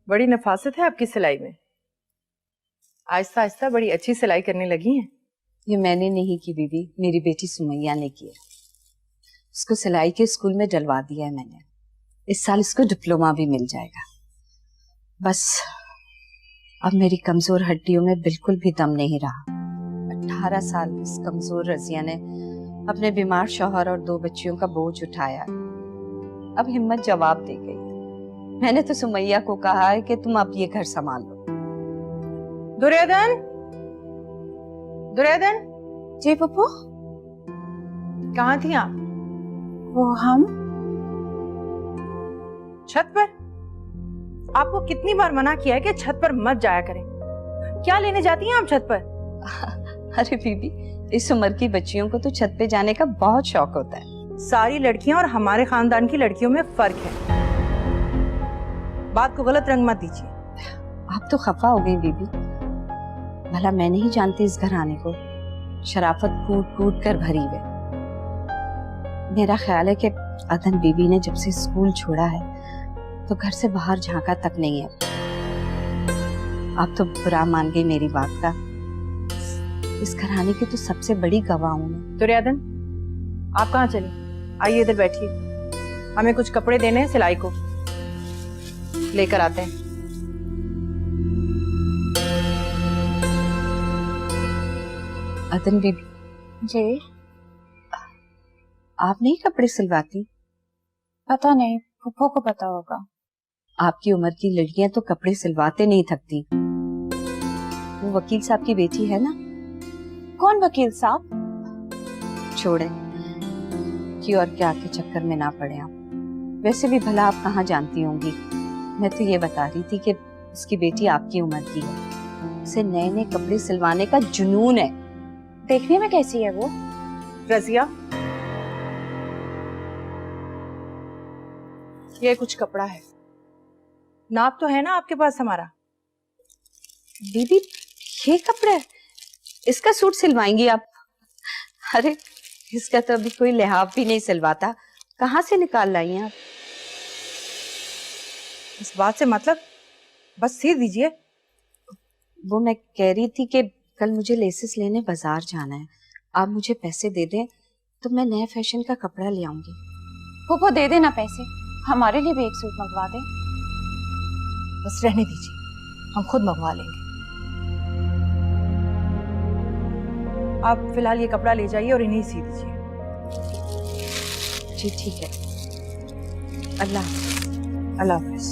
बड़ी नफासत है आपकी सिलाई में। आहिस्ता आहिस्ता बड़ी अच्छी सिलाई करने लगी हैं। ये मैंने नहीं की दीदी, मेरी बेटी सुमैया ने की है। उसको सिलाई के स्कूल में डलवा दिया है मैंने। इस साल इसको डिप्लोमा भी मिल जाएगा। बस अब मेरी कमजोर हड्डियों में बिल्कुल भी दम नहीं रहा। 18 साल इस कमजोर रजिया ने अपने बीमार शौहर और 2 बच्चियों का बोझ उठाया। अब हिम्मत जवाब दे गई। मैंने तो सुमैया को कहा है कि तुम अब ये घर संभाल लो। दुर्योधन, दुर्योधन। जी पप्पू। कहाँ थी आप? वो हम छत पर। आपको कितनी बार मना किया है कि छत पर मत जाया करें। क्या लेने जाती हैं आप छत पर? अरे बीबी, इस उम्र की बच्चियों को तो छत पे जाने का बहुत शौक होता है। सारी लड़कियां और हमारे खानदान की लड़कियों में फर्क है। बात को गलत रंग मत दीजिए। आप तो खफा हो गई बीबी। भला मैं नहीं जानती इस घराने को। शराफत कूट कूट कर भरी हुई। मेरा ख्याल है कि अदन बीबी ने जब से स्कूल छोड़ा है तो घर से बाहर झांका तक नहीं है। आप तो बुरा मान गई मेरी बात का। इस घराने की तो सबसे बड़ी गवाह हूं मैं। दुर्योधन, आप कहाँ चले? आइए इधर बैठिए। हमें कुछ कपड़े देने हैं सिलाई को, लेकर आते हैं। अदन बीबी जी। आप नहीं कपड़े सिलवाती? पता नहीं, पप्पू को पता होगा। आपकी उम्र की लड़कियां तो कपड़े सिलवाते नहीं थकती। वो वकील साहब की बेटी है ना? कौन वकील साहब? छोड़े कि और क्या के चक्कर में ना पड़े आप। वैसे भी भला आप कहाँ जानती होंगी। मैं तो ये बता रही थी कि उसकी बेटी आपकी उम्र की है। उसे नए नए कपड़े सिलवाने का जुनून है। देखने में कैसी है वो? रजिया, ये कुछ कपड़ा है। नाप तो है ना आपके पास हमारा? दीदी ये कपड़ा है? इसका सूट सिलवाएंगी आप? अरे इसका तो अभी कोई लिहाफ भी नहीं सिलवाता। कहाँ से निकाल लाई हैं आप? इस बात से मतलब, बस सी दीजिए। वो मैं कह रही थी कि कल मुझे लेसेस लेने बाजार जाना है। आप मुझे पैसे दे दें तो मैं नए फैशन का कपड़ा ले आऊंगी। पप्पू दे देना पैसे, हमारे लिए भी एक सूट मंगवा दे। बस रहने दीजिए, हम खुद मंगवा लेंगे। आप फिलहाल ये कपड़ा ले जाइए और इन्हीं सी दीजिए। जी ठीक है। अल्लाह हाफिज।